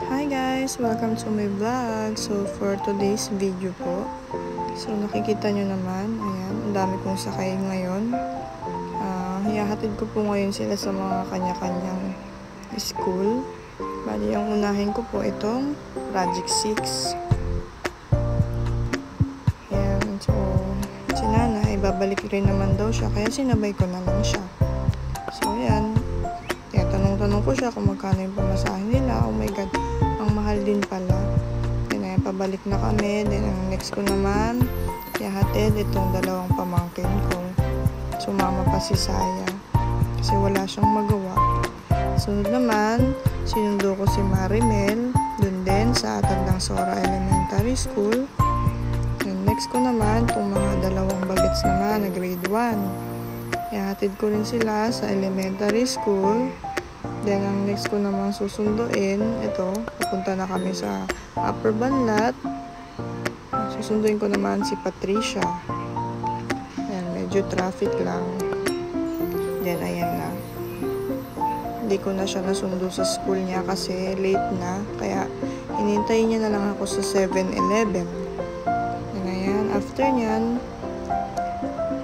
Hi guys! Welcome to my vlog. So for today's video po, so nakikita nyo naman, ayan, ang dami kong sakay ngayon. Hihahatid ko po ngayon sila sa mga kanya-kanyang school. Bali, ang unahin ko po itong Project 6. Ayan, so si Nanay, babalik rin naman daw siya, kaya sinabay ko na lang siya. So ayan, kaya tanong-tanong ko siya kung magkano yung pamasahe nila. Oh my god, ang mahal din pala. Then ay pabalik na kami. Then ang next ko naman, ihatid itong dalawang pamangkin ko. Sumama pa si Saya kasi wala siyang magawa. Sunod naman, sinundo ko si Marimel dun din sa Tandang Sora Elementary School. Then next ko naman itong mga dalawang bagets naman na grade 1. Ihatid ko rin sila sa elementary school. Then, ang next ko namang susunduin, ito, papunta na kami sa Upper Banlat. Susunduin ko naman si Patricia. Ayan, medyo traffic lang. Then, ayan na. Hindi ko na siya nasundo sa school niya kasi late na. Kaya, hinintay niya na lang ako sa 7-Eleven. Then, ayan, after nyan,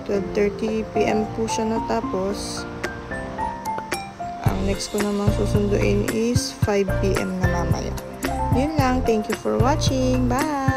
12:30 PM po siya natapos. Ang next ko namang susunduin is 5 PM na mamaya. Yun lang. Thank you for watching. Bye!